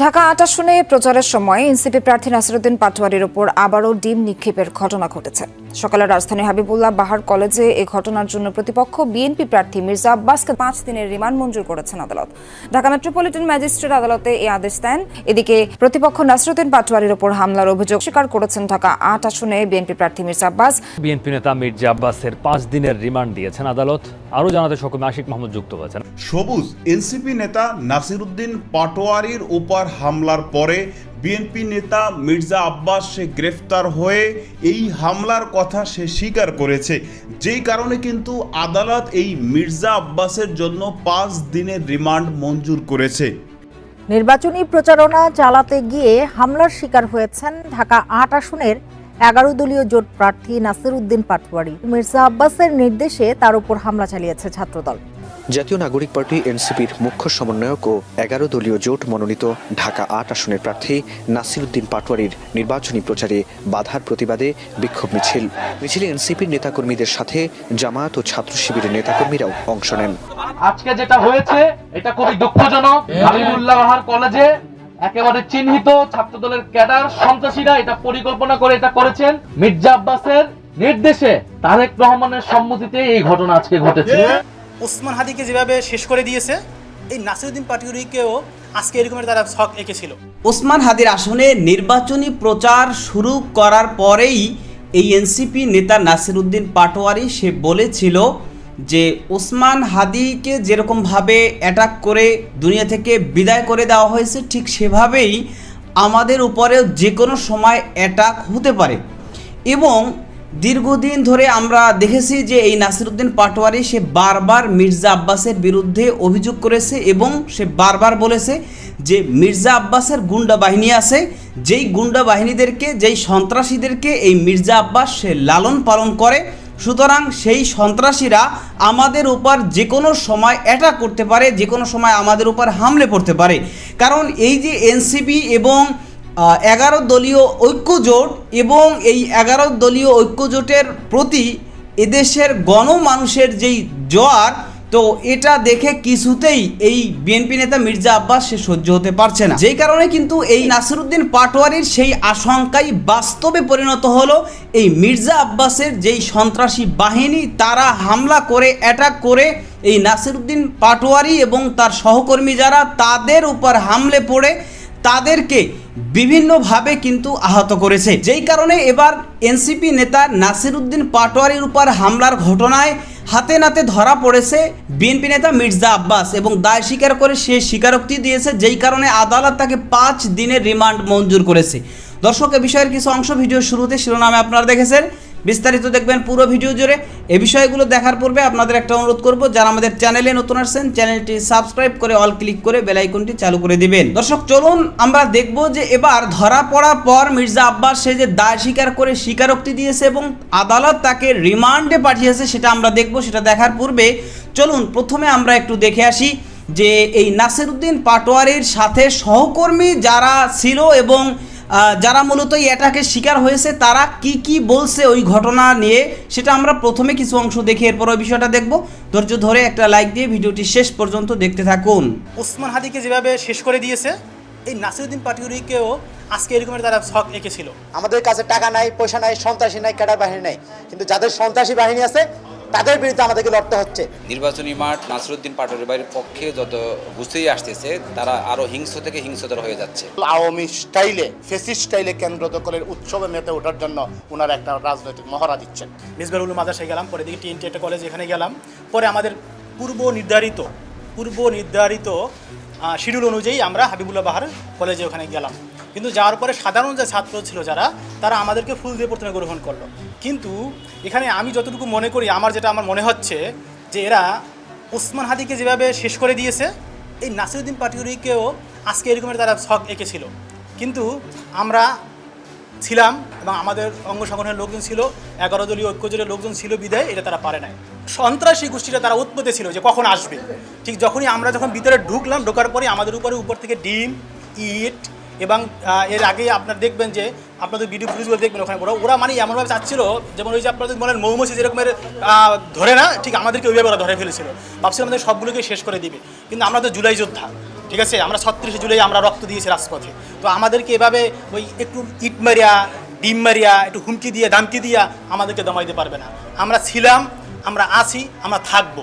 ঢাকা ৮ আসনে প্রচারের সময় এনসিপি প্রার্থী নাসিরউদ্দিন পাটোয়ারির ওপর আবারও ডিম নিক্ষেপের ঘটনা ঘটেছে। সকালে রাজধানী হাবিবুল্লাহ বাহার কলেজে এই ঘটনার জন্য প্রতিপক্ষ বিএনপি প্রার্থী মির্জা আব্বাসকে 5 দিনের রিমান্ড মঞ্জুর করেছেন আদালত। ঢাকা মেট্রোপলিটন ম্যাজিস্ট্রেট আদালতে এই আদেশ দেন। এদিকে প্রতিপক্ষ নাসিরউদ্দিন পাটোয়ারির ওপর হামলার অভিযোগ স্বীকার করেছেন ঢাকা ৮ আসনে বিএনপি প্রার্থী মির্জা আব্বাস। বিএনপি নেতা মির্জা আব্বাসের 5 দিনের রিমান্ড দিয়েছেন আদালত। আরও জানাতে সকমে আশিক মাহমুদ যুক্ত হয়েছেন। সবুজ এনসিপি নেতা নাসিরউদ্দিন পাটোয়ারির উপর হামলার পরে বিএনপি নেতা মির্জা আব্বাস সে গ্রেফতার হয়ে এই হামলার কথা সে স্বীকার করেছে, যেই কারণে কিন্তু আদালত এই মির্জা আব্বাসের জন্য 5 দিনের রিমান্ড মঞ্জুর করেছে। নির্বাচনী প্রচারণা চালাতে গিয়ে হামলার শিকার হয়েছেন ঢাকা ৮ আসনের 11 দলীয় জোট প্রার্থী নাসিরউদ্দিন পাটোয়ারি। মির্জা আব্বাসের নির্দেশে তার উপর হামলা চালিয়েছে ছাত্রদল। জাতীয় নাগরিক পার্টি এনসিপির মুখ্য সমন্বয়ক ও 11 দলীয় জোট মনোনীত ঢাকা ৮ আসনের প্রার্থী নাসিরউদ্দিন পাটোয়ারির নির্বাচনী প্রচারে বাধার প্রতিবাদে বিক্ষোভ মিছিলে এনসিপির নেতাকর্মীদের সাথে জামায়াত ও ছাত্র শিবিরের নেতাকর্মীরাও অংশ নেন। আজকে যেটা হয়েছে এটা খুবই দুঃখজনক। হাবিবুল্লাহ বাহার কলেজে একেবারে চিহ্নিত ছাত্রদলের ক্যাডার সন্ত্রাসীরা এটা পরিকল্পনা করে এটা করেছেন। মির্জা আব্বাসের নির্দেশে তারেক রহমানের সম্মতিতে এই ঘটনা আজকে ঘটেছে। ওসমান হাদিকে যেভাবে শেষ করে দিয়েছে, এই নাসিরউদ্দিন পাটোয়ারিকেও আজকে এরকমের তারা ছক এঁকেছিল। ওসমান হাদির আসনে নির্বাচনী প্রচার শুরু করার পরেই এই এনসিপি নেতা নাসিরউদ্দিন পাটোয়ারি সে বলেছিল যে ওসমান হাদিকে যেরকমভাবে অ্যাটাক করে দুনিয়া থেকে বিদায় করে দেওয়া হয়েছে, ঠিক সেভাবেই আমাদের উপরেও যে কোনো সময় অ্যাটাক হতে পারে। এবং দীর্ঘদিন ধরে আমরা দেখেছি যে এই নাসিরউদ্দিন পাটোয়ারি সে বারবার মির্জা আব্বাসের বিরুদ্ধে অভিযোগ করেছে এবং সে বারবার বলেছে যে মির্জা আব্বাসের গুন্ডা বাহিনী আছে, যেই গুন্ডা বাহিনীদেরকে, যেই সন্ত্রাসীদেরকে এই মির্জা আব্বাস সে লালন পালন করে। সুতরাং সেই সন্ত্রাসীরা আমাদের উপর যে কোনো সময় অ্যাটাক করতে পারে, যে কোনো সময় আমাদের উপর হামলে পড়তে পারে। কারণ এই যে এনসিপি এবং 11 দলীয় ঐক্যজোট এবং এই 11 দলীয় ঐক্যজোটের প্রতি এদেশের গণমানুষের যেই জোয়ার, তো এটা দেখে কিছুতেই এই বিএনপি নেতা মির্জা আব্বাস সে সহ্য হতে পারছে না। যেই কারণে কিন্তু এই নাসিরউদ্দিন পাটোয়ারির সেই আশঙ্কাই বাস্তবে পরিণত হলো। এই মির্জা আব্বাসের যেই সন্ত্রাসী বাহিনী তারা হামলা করে অ্যাটাক করে এই নাসিরউদ্দিন পাটোয়ারি এবং তার সহকর্মী যারা তাদের উপর হামলে পড়ে তাদেরকে বিভিন্নভাবে কিন্তু আহত করেছে। যেই কারণে এবার এনসিপি নেতা নাসিরউদ্দিন পাটোয়ারির উপর হামলার ঘটনায় হাতে নাতে ধরা পড়েছে বিএনপি নেতা মির্জা আব্বাস এবং দায় স্বীকার করে সে স্বীকারোক্তি দিয়েছে, যেই কারণে আদালত তাকে 5 দিনের রিমান্ড মঞ্জুর করেছে। দর্শক, এ বিষয়ের কিছু অংশ ভিডিও শুরুতে শিরোনামে আপনারা দেখেছেন, বিস্তারিত দেখবেন পুরো ভিডিও জুড়ে। এই বিষয়গুলো দেখার পূর্বে আপনাদের একটা অনুরোধ করব, যারা আমাদের চ্যানেলে নতুন আসছেন চ্যানেলটি সাবস্ক্রাইব করে অল ক্লিক করে বেল আইকনটি চালু করে দিবেন। দর্শক, চলুন আমরা দেখব যে এবার ধরা পড়ার পর মির্জা আব্বাস সে যে দায় স্বীকার করে স্বীকারোক্তি দিয়েছে এবং আদালত তাকে রিমান্ডে পাঠিয়েছে, সেটা আমরা দেখব। সেটা দেখার পূর্বে চলুন প্রথমে আমরা একটু দেখে আসি যে এই নাসিরউদ্দিন পাটোয়ারির সাথে সহকর্মী যারা ছিল এবং যারা মূলত এই অ্যাটাকের শিকার হয়েছে তারা কি কি বলছে ওই ঘটনা নিয়ে, সেটা আমরা প্রথমে কিছু অংশ দেখে এরপর ওই বিষয়টা দেখব। ধৈর্য ধরে একটা লাইক দিয়ে ভিডিওটি শেষ পর্যন্ত দেখতে থাকুন। ওসমান হাদিকে যেভাবে শেষ করে দিয়েছে, এই নাসিরউদ্দিন পাটোয়ারিকেও আজকে এরকমের তারা ছক এঁকেছিল। আমাদের কাছে টাকা নাই, পয়সা নাই, সন্ত্রাসী নাই, ক্যাডার বাহিনী নাই, কিন্তু যাদের সন্ত্রাসী বাহিনী আছে তাদের বিরুদ্ধে আমাদেরকে লড়তে হচ্ছে। নির্বাচনী মাঠ নাসিরউদ্দিন পাটোয়ারি বাড়ির পক্ষে যত বুঝতেই আসতেছে তারা আরো হিংস্র থেকে হিংস্রতর হয়ে যাচ্ছে। আওয়ামী স্টাইলে, ফেসিস্ট স্টাইলে কেন্দ্র দখলের উৎসবে মেতে ওঠার জন্য ওনারা একটা রাজনৈতিক মহড়া দিচ্ছেন। মিসবাহুল মাদ্রাসায় গেলাম, পরে দিকে টিএনটি একটা কলেজ, এখানে গেলাম। পরে আমাদের পূর্ব নির্ধারিত শিডিউল অনুযায়ী আমরা হাবিবুল্লাহ বাহার কলেজে ওখানে গেলাম। কিন্তু যাওয়ার পরে সাধারণ যে ছাত্র ছিল তারা আমাদেরকে ফুল দিয়ে প্রথমে গ্রহণ করলো। কিন্তু এখানে আমি যতটুকু মনে করি, আমার মনে হচ্ছে যে এরা ওসমান হাদিকে যেভাবে শেষ করে দিয়েছে, এই নাসিরউদ্দিন পাটোয়ারিকেও আজকে এরকমের তারা ছক এঁকেছিল। কিন্তু আমরা ছিলাম এবং আমাদের অঙ্গ সংগঠনের লোকজন ছিল, 11 দলীয় ঐক্যজোটের লোকজন ছিল বিদায় এটা তারা পারে নাই। সন্ত্রাসী গোষ্ঠীটা তারা উৎপত্তি ছিল যে কখন আসবে। ঠিক যখন ভিতরে ঢোকার পরে আমাদের উপর থেকে ডিম, ইট এবং এর আগে আপনারা দেখবেন যে আপনাদের ভিডিও ফুটেজগুলো দেখবেন, ওখানে ওরা মানে এমনভাবে চাচ্ছিল যেমন ওই যে আপনাদের বলেন মৌমাছি যেরকমের ধরে না, ঠিক আমাদেরকে ওইভাবে ওরা ধরে ফেলেছিল। ভাবছিল আমাদের সবগুলোকে শেষ করে দিবে। কিন্তু আমরা তো জুলাই যোদ্ধা, ঠিক আছে, আমরা 36 জুলাই আমরা রক্ত দিয়েছি রাজপথে। তো আমাদেরকে এভাবে ওই একটু ইট মারিয়া, ডিম মারিয়া, একটু হুমকি দিয়ে দামকি দিয়া আমাদেরকে দমাইতে পারবে না। আমরা ছিলাম, আমরা আছি, আমরা থাকবো।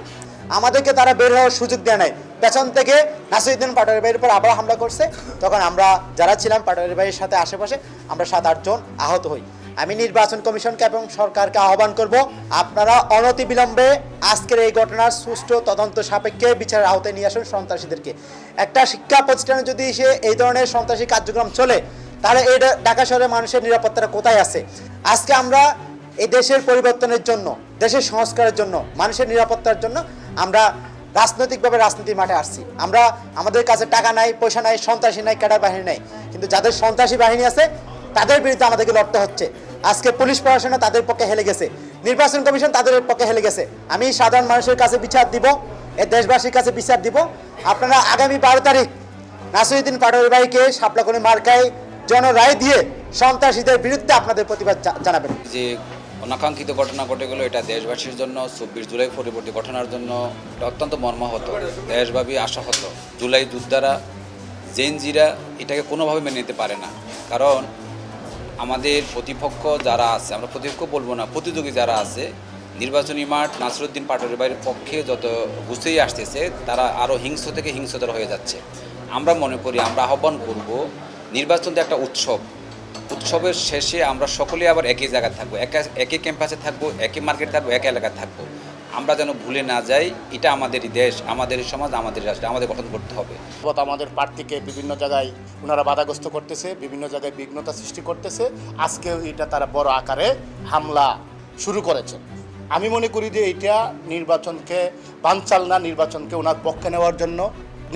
আমাদেরকে তারা বের হওয়ার সুযোগ দেয় নাই। পেছন থেকে নাসিরউদ্দিন পাটোয়ারি ভাইয়ের উপর আবার হামলা করছে। তখন আমরা যারা ছিলাম পাটোয়ারি ভাইয়ের সাথে আশেপাশে, আমরা 7-8 জন আহত হই। আমি নির্বাচন কমিশনকে এবং সরকারকে আহ্বান করব, আপনারা অনতিবিলম্বে আজকের এই ঘটনার সুষ্ঠু তদন্ত সাপেক্ষে বিচারের আওতায় নিয়ে আসুন সন্ত্রাসীদেরকে। একটা শিক্ষা প্রতিষ্ঠানে যদি এই ধরনের সন্ত্রাসী কার্যক্রম চলে, তাহলে এই ঢাকা শহরের মানুষের নিরাপত্তাটা কোথায় আছে? আজকে আমরা এই দেশের পরিবর্তনের জন্য, দেশের সংস্কারের জন্য, মানুষের নিরাপত্তার জন্য আমরা রাজনৈতিকভাবে রাজনীতির মাঠে আসছি। আমরা আমাদের কাছে টাকা নাই, পয়সা নাই, সন্ত্রাসী নাই, ক্যাডার বাহিনী নাই, কিন্তু যাদের সন্ত্রাসী বাহিনী আছে তাদের বিরুদ্ধে আমাদেরকে লড়তে হচ্ছে। আজকে পুলিশ প্রশাসন তাদের পক্ষে হেলে গেছে, নির্বাচন কমিশন তাদের পক্ষে হেলে গেছে। আমি সাধারণ মানুষের কাছে বিচার দিব, এই দেশবাসীর কাছে বিচার দিব। আপনারা আগামী 12 তারিখ নাসিরউদ্দিন পাটোয়ারি ভাইকে শাপলাকলি মার্কায় জনরায় দিয়ে সন্ত্রাসীদের বিরুদ্ধে আপনাদের প্রতিবাদ জানাবেন। যে অনাকাঙ্ক্ষিত ঘটনা ঘটে গেল, এটা দেশবাসীর জন্য 24 জুলাই পরবর্তী ঘটনার জন্য এটা অত্যন্ত মর্মাহত, দেশব্যাপী আশাহত। জুলাই যোদ্ধারা, জেনজিরা এটাকে কোনোভাবে মেনে নিতে পারে না। কারণ আমাদের প্রতিপক্ষ যারা আছে, আমরা প্রতিপক্ষ বলবো না, প্রতিযোগী যারা আছে, নির্বাচনী মাঠ নাসিরউদ্দিন পাটোয়ারি ভাইয়ের পক্ষে যত বুঝতেই আসতেছে, তারা আরও হিংস্র থেকে হিংস্রতর হয়ে যাচ্ছে। আমরা মনে করি, আমরা আহ্বান করব, নির্বাচন তো একটা উৎসব, উৎসবের শেষে আমরা সকলে আবার একই জায়গায় থাকবো, একই ক্যাম্পাসে থাকবো, একই মার্কেট থাকবো, একই এলাকায় থাকবো। আমরা যেন ভুলে না যাই, এটা আমাদেরই দেশ, আমাদের সমাজ, আমাদের রাষ্ট্র, আমাদের গঠন করতে হবে। আমাদের প্রার্থীকে বিভিন্ন জায়গায় ওনারা বাধাগ্রস্ত করতেছে, বিভিন্ন জায়গায় বিঘ্নতা সৃষ্টি করতেছে। আজকেও এটা তারা বড় আকারে হামলা শুরু করেছে। আমি মনে করি যে এটা নির্বাচনকে বানচাল না, নির্বাচনকে ওনার পক্ষে নেওয়ার জন্য,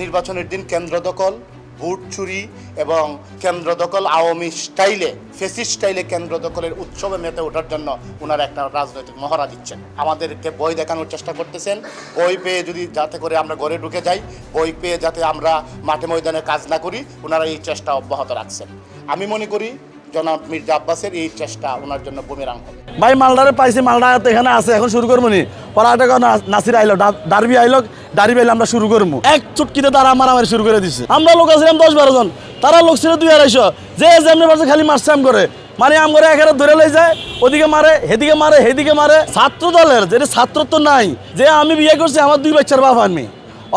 নির্বাচনের দিন কেন্দ্র দখল, ভোট চুরি এবং কেন্দ্র দখল, আওয়ামী স্টাইলে, ফেসিস্ট স্টাইলে কেন্দ্র দখলের উৎসবে মেতে ওঠার জন্য ওনারা একটা রাজনৈতিক মহড়া দিচ্ছেন। আমাদেরকে বই দেখানোর চেষ্টা করতেছেন, বই পেয়ে যদি যাতে করে আমরা ঘরে ঢুকে যাই, বই পেয়ে যাতে আমরা মাঠে ময়দানে কাজ না করি, ওনারা এই চেষ্টা অব্যাহত রাখছেন। আমি মনে করি জনাব মির্জা আব্বাসের এই চেষ্টা ওনার জন্য বুমেরাং হবে। ভাই মালদারে পাইছি, মালদা তো এখানে আছে, এখন শুরু করবো নি। পড়াটা নাসির আইলো, ডারবি আইলো, ডারবি আইলে আমরা শুরু করবো। এক চুটকিতে তারা মারামারি শুরু করে দিচ্ছে। আমরা লোক আছিলাম 10-12 জন, তারা লোক ছিল 200-250, যে যেমনি পারছে খালি মারছাম করে, মানে আমরা একেবারে ধরে লই যায়, ওদিকে মারে, হেদিকে মারে, হেদিকে মারে। ছাত্র দলের যেটা ছাত্রত্ব নাই, যে আমি বিয়ে করছি, আমার 2 বাচ্চার বাপ আমি,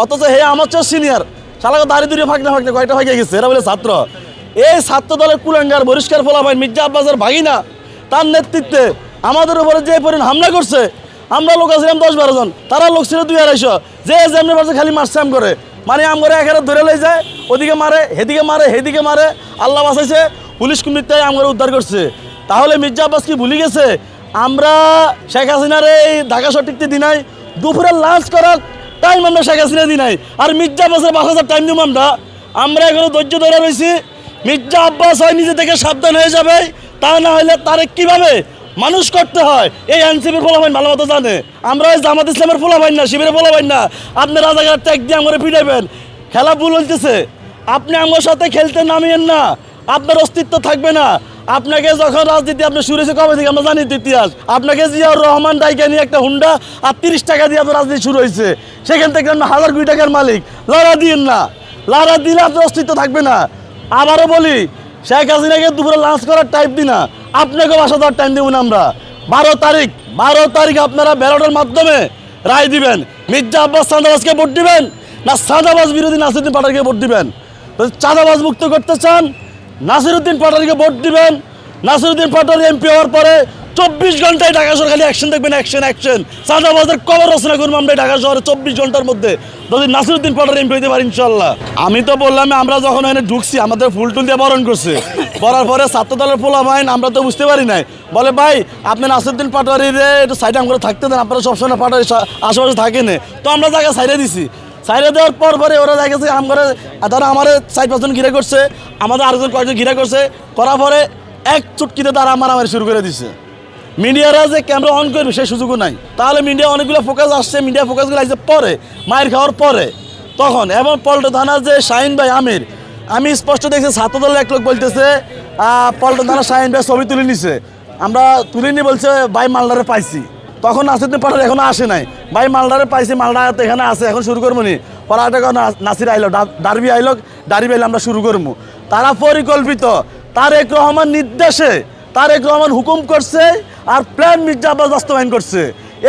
অথচ হে আমার চেয়ে সিনিয়র, শালাকে দাঁড়িয়ে দূরে ফাঁকতে ফাঁকতে কয়টা ফাঁকে গেছে, এরা বলে ছাত্র। এই ছাত্র দলের কুলাঙ্গার বহিষ্কার ফলাফল মির্জা আব্বাসের ভাগিনা, তার নেতৃত্বে আমাদের উপরে যে পরিমাণ হামলা করছে, আমরা লোক আছিলাম 10-12 জন, তারা লোক ছিল 200-250, যে যেমনি পারছে খালি মারছাম করে, মানে আমরা একেবারে ধরে লই যায়, ওদিকে মারে, হেদিকে মারে, হেদিকে মারে। আল্লাহ বাঁচাইছে, পুলিশ কর্মীটাই আমরা উদ্ধার করছে। তাহলে মির্জা আব্বাস কি ভুলে গেছে? আমরা শেখ হাসিনার এই ঢাকা সঠিকতে দিনাই, দুপুরে লাঞ্চ করার টাইম আমরা শেখ হাসিনা দিনাই, আর মির্জা আব্বাসের 5,000 টাইম দিব আমরা। আমরা এখনো ধৈর্য ধরে রয়েছি। মির্জা আব্বাস হয় নিজে থেকে সাবধান হয়ে যাবে, তা না হলে তারে কিভাবে মানুষ করতে হয় এই এনসিপির ফলাফল ভালো মতো জানে। আমরা ওই জামাত ইসলামের ফলাফল না, শিবিরের ফলাফল না। আপনি রাজাঘাট ট্যাগ দিয়ে আমরা পিটাইবেন, খেলা ভুল হইতেছে। আপনি আমার সাথে খেলতে নামিয়েন না, আপনার অস্তিত্ব থাকবে না। আপনাকে যখন রাজনীতি আপনি শুরু হয়েছে কবে থেকে আমরা জানি ইতিহাস। আপনাকে জিয়াউর রহমান ডাইকে নিয়ে একটা হুন্ডা আর 30 টাকা দিয়ে আপনার রাজনীতি শুরু হয়েছে, সেখান থেকে আপনি 1000 কোটি টাকার মালিক। লড়া দিন না, লড়া দিলে আপনার অস্তিত্ব থাকবে না। আবারও বলি, শেখ হাসিনাকে দুপুরে লাঞ্চ করার টাইম দিই না, আপনাকে বাসা দেওয়ার টাইম দেবো না আমরা। 12 তারিখ আপনারা ব্যালটের মাধ্যমে রায় দিবেন। মির্জা আব্বাস চাঁদাবাজকে ভোট দিবেন না চাঁদাবাজ বিরোধী নাসিরউদ্দিন পাটোয়ারিকে ভোট দিবেন? চাঁদাবাজ মুক্ত করতে চান, নাসিরউদ্দিন পাটোয়ারিকে ভোট দিবেন। নাসিরউদ্দিন পাটোয়ারি এমপি হওয়ার পরে 24 ঘন্টায় ঢাকা শহর খালি অ্যাকশন দেখবেন, অ্যাকশন। চাঁদাবাজের কবর রচনা করবো আমরা ঢাকা শহরে 24 ঘন্টার মধ্যে, যদি নাসিরউদ্দিন পাটোয়ারি এমপি হতে পারি ইনশাল্লাহ। আমি তো বললাম, আমরা যখন এখানে ঢুকছি আমাদের ফুল টুল দিয়ে বরণ করছে, করার পরে ছাত্র দলের পোলাপাইন, আমরা তো বুঝতে পারি নাই, বলে ভাই আপনি নাসিরউদ্দিন পাটোয়ারির একটু সাইডে আমরা থাকতে দেন, আপনারা সবসময় পাটোয়ারি আশেপাশে থাকেন। তো আমরা জায়গা সাইডে দিছি, সাইডে দেওয়ার পরে ওরা দেখেছে আমরা, তারা আমার 4-5 জন ঘিরে করছে, আমাদের আরেকজন কয়েকজন ঘিরে করছে, করার পরে এক চুটকিতে তারা মারামারি শুরু করে দিছে। মিডিয়ারা যে ক্যামেরা অন করবে সেই সুযোগও নাই। তাহলে মিডিয়া অনেকগুলো ফোকাস আসছে, মিডিয়া ফোকাসগুলো আসছে পরে, মায়ের খাওয়ার পরে তখন। এবং পল্টন থানার যে শাহিন ভাই আমির, আমি স্পষ্ট দেখছি ছাত্রদলের এক লোক বলতেছে পল্টন থানার শাহিন ভাই ছবি তুলে নিছে, আমরা তুলে নিয়ে বলছে ভাই মালদারে পাইছি। তখন নাসিরুদ্দিন পাটোয়ারি এখনো আসে নাই। ভাই মালদারে পাইছি, মালদা তো এখানে আছে, এখন শুরু করবো নি। পরে একটা নাসির আইলো, ডারবি আইলো, ডারবি আইলে আমরা শুরু করবো। তারা পরিকল্পিত, তারেক রহমান নির্দেশে, তারেক রহমান হুকুম করছে আর প্ল্যান মির্জা আব্বাস বাস্তবায়ন করছে।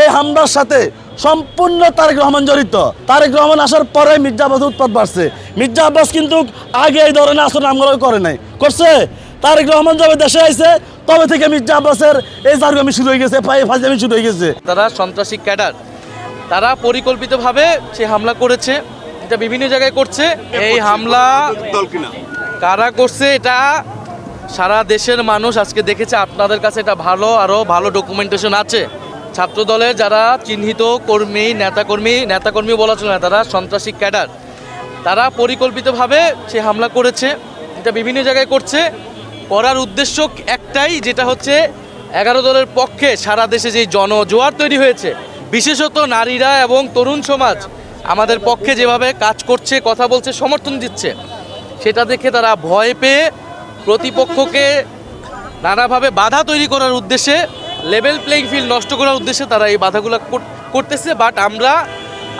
এই হামলার সাথে সম্পূর্ণ তারেক রহমান জড়িত। তারেক রহমান আসার পরে মির্জা আব্বাসের উৎপাত বাড়ছে। মির্জা আব্বাস কিন্তু আগে এই ধরনের আচরণ আমরাও করে নাই, করছে। তারেক রহমান যবে দেশে আইছে তবে থেকে মির্জা আব্বাসের এই জারগামি শুরু হয়ে গেছে, ফাজলামি শুরু হয়ে গেছে। তারা সন্ত্রাসী ক্যাডার, তারা পরিকল্পিতভাবে সে হামলা করেছে, এটা বিভিন্ন জায়গায় করছে। এই হামলা কারা করছে এটা সারা দেশের মানুষ আজকে দেখেছে। আপনাদের কাছে এটা আরও ভালো ডকুমেন্টেশন আছে। ছাত্র দলের যারা চিহ্নিত কর্মী, নেতাকর্মী বলা চলে না, তারা সন্ত্রাসী ক্যাডার, তারা পরিকল্পিতভাবে সে হামলা করেছে, এটা বিভিন্ন জায়গায় করছে। করার উদ্দেশ্য একটাই, যেটা হচ্ছে 11 দলের পক্ষে সারা দেশে যে জনজোয়ার তৈরি হয়েছে, বিশেষত নারীরা এবং তরুণ সমাজ আমাদের পক্ষে যেভাবে কাজ করছে, কথা বলছে, সমর্থন দিচ্ছে, সেটা দেখে তারা ভয় পেয়ে প্রতিপক্ষকে নানাভাবে বাধা তৈরি করার উদ্দেশ্যে, লেভেল প্লেইং ফিল্ড নষ্ট করার উদ্দেশ্যে তারা এই বাধাগুলো করতেছে। বাট আমরা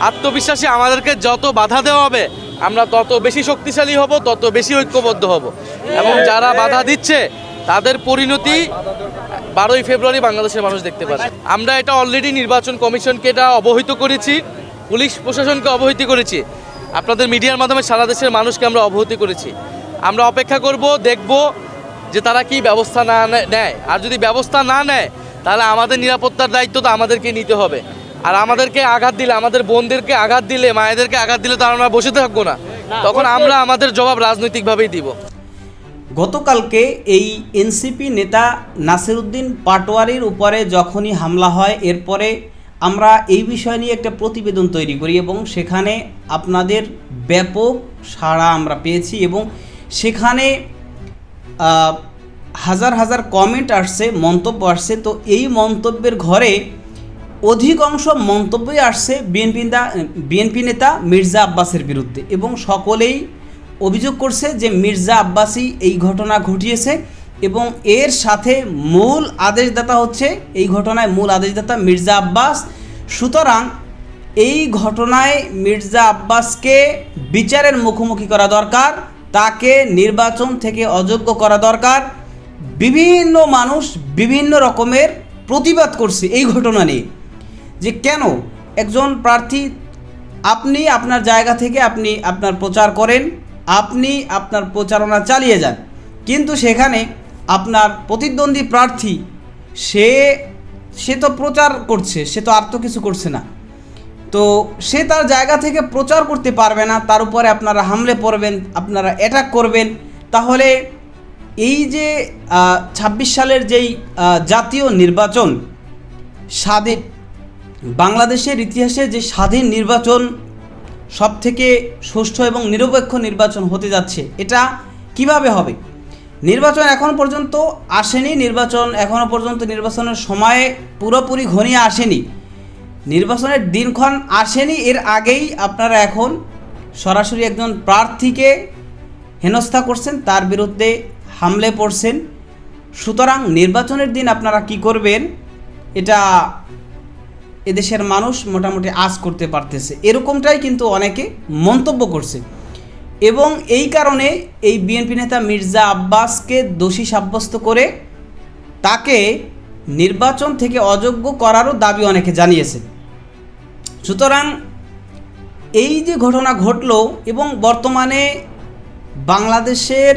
আত্মবিশ্বাসী, আমাদেরকে যত বাধা দেওয়া হবে আমরা তত বেশি শক্তিশালী হব, তত বেশি ঐক্যবদ্ধ হব। এবং যারা বাধা দিচ্ছে তাদের পরিণতি 12ই ফেব্রুয়ারি বাংলাদেশের মানুষ দেখতে পাবে। আমরা এটা অলরেডি নির্বাচন কমিশনকে এটা অবহিত করেছি, পুলিশ প্রশাসনকে অবহিত করেছি, আপনাদের মিডিয়ার মাধ্যমে সারা দেশের মানুষকে আমরা অবহিত করেছি। আমরা অপেক্ষা করব, দেখব যে তারা কি ব্যবস্থা না নেয়। আর যদি ব্যবস্থা না নেয় তাহলে আমাদের নিরাপত্তার দায়িত্ব তো আমাদেরকে নিতে হবে। আর আমাদেরকে আঘাত দিলে, আমাদের বোনদেরকে আঘাত দিলে, মায়েদেরকে আঘাত দিলে তো আমরা বসে থাকবো না, তখন আমরা আমাদের জবাব রাজনৈতিকভাবেই দিব। গতকালকে এই এনসিপি নেতা নাসিরুদ্দিন পাটোয়ারির উপরে যখনই হামলা হয়, এরপরে আমরা এই বিষয় নিয়ে একটা প্রতিবেদন তৈরি করি এবং সেখানে আপনাদের ব্যাপক সাড়া আমরা পেয়েছি এবং সেখানে হাজার হাজার কমেন্ট আসছে, মন্তব্য আসছে। তো এই মন্তব্যের ঘরে অধিকাংশ মন্তব্যই আসছে বিএনপি নেতা মির্জা আব্বাসের বিরুদ্ধে এবং সকলেই অভিযোগ করছে যে মির্জা আব্বাসই এই ঘটনা ঘটিয়েছে এবং এর সাথে মূল আদেশদাতা হচ্ছে, এই ঘটনায় মূল আদেশদাতা মির্জা আব্বাস। সুতরাং এই ঘটনায় মির্জা আব্বাসকে বিচারের মুখোমুখি করা দরকার, তাকে নির্বাচন থেকে অযোগ্য করা দরকার। বিভিন্ন মানুষ বিভিন্ন রকমের প্রতিবাদ করছে এই ঘটনা নিয়ে, যে কেন একজন প্রার্থী, আপনি আপনার জায়গা থেকে আপনি আপনার প্রচার করেন, আপনি আপনার প্রচারণা চালিয়ে যান, কিন্তু সেখানে আপনার প্রতিদ্বন্দ্বী প্রার্থী সে তো প্রচার করছে, সে তো আর তো কিছু করছে না, তো সে তার জায়গা থেকে প্রচার করতে পারবে না, তার উপরে আপনারা হামলে পড়বেন, আপনারা অ্যাটাক করবেন। তাহলে এই যে 26 সালের যেই জাতীয় নির্বাচন, স্বাধীন বাংলাদেশের ইতিহাসে যে স্বাধীন নির্বাচন, সবথেকে সুষ্ঠু এবং নিরপেক্ষ নির্বাচন হতে যাচ্ছে, এটা কিভাবে হবে? নির্বাচন এখনও পর্যন্ত আসেনি, নির্বাচনের সময়ে পুরোপুরি ঘনিয়ে আসেনি, নির্বাচনের দিনক্ষণ আসেনি। এর আগেই আপনারা এখন সরাসরি একজন প্রার্থীকে হেনস্থা করছেন, তার বিরুদ্ধে হামলে পড়ছেন। সুতরাং নির্বাচনের দিন আপনারা কি করবেন, এটা এদেশের মানুষ মোটামুটি আজ করতে পারতেছে, এরকমটাই কিন্তু অনেকে মন্তব্য করছে। এবং এই কারণে এই বিএনপি নেতা মির্জা আব্বাসকে দোষী সাব্যস্ত করে তাকে নির্বাচন থেকে অযোগ্য করারও দাবি অনেকে জানিয়েছে। সুতরাং এই যে ঘটনা ঘটল এবং বর্তমানে বাংলাদেশের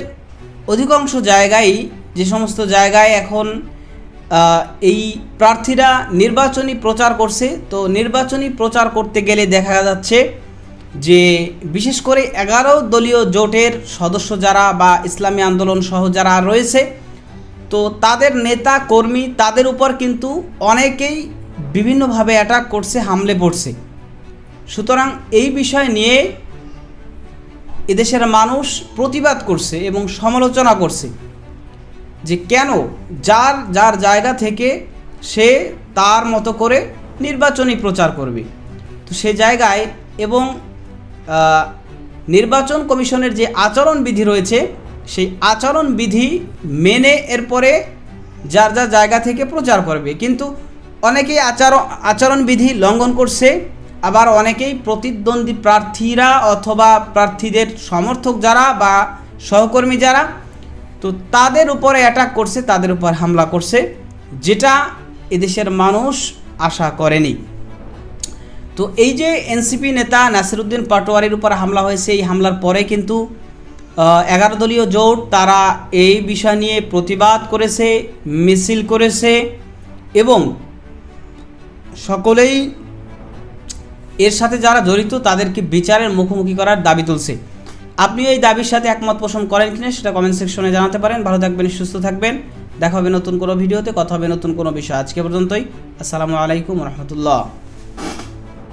অধিকাংশ জায়গায়, যে সমস্ত জায়গায় এখন এই প্রার্থীরা নির্বাচনী প্রচার করছে, তো নির্বাচনী প্রচার করতে গেলে দেখা যাচ্ছে যে বিশেষ করে 11 দলীয় জোটের সদস্য যারা বা ইসলামী আন্দোলন সহ যারা রয়েছে, তো তাদের নেতা কর্মী, তাদের উপর কিন্তু অনেকেই বিভিন্নভাবে অ্যাটাক করছে, হামলে পড়ছে। সুতরাং এই বিষয় নিয়ে এদেশের মানুষ প্রতিবাদ করছে এবং সমালোচনা করছে যে কেন যার যার জায়গা থেকে সে তার মতো করে নির্বাচনী প্রচার করবে। তো সে জায়গায় এবং নির্বাচন কমিশনের যে আচরণবিধি রয়েছে, সেই আচরণবিধি মেনে এরপরে যার যার জায়গা থেকে প্রচার করবে। কিন্তু অনেকেই আচরণবিধি লঙ্ঘন করছে, আবার অনেকেই প্রতিদ্বন্দ্বী প্রার্থীরা অথবা প্রার্থীদের সমর্থক যারা বা সহকর্মী যারা, তো তাদের উপরে অ্যাটাক করছে, তাদের উপর হামলা করছে, যেটা এদেশের মানুষ আশা করেনি। তো এই যে এনসিপি নেতা নাসিরউদ্দিন পাটোয়ারির উপর হামলা হয়েছে, এই হামলার পরে কিন্তু 11 দলীয় জোট তারা এই বিষয় নিয়ে প্রতিবাদ করেছে, মিছিল করেছে এবং সকলেই এর সাথে যারা জড়িত তাদেরকে বিচারের মুখোমুখি করার দাবি তুলছে। আপনি এই দাবির সাথে একমত পোষণ করেন কিনা সেটা কমেন্ট সেকশনে জানাতে পারেন। ভালো থাকবেন, সুস্থ থাকবেন, দেখা হবে নতুন কোনো ভিডিওতে, কথা হবে নতুন কোনো বিষয়। আজকে পর্যন্তই, আসসালামু আলাইকুম রহমতুল্লাহ।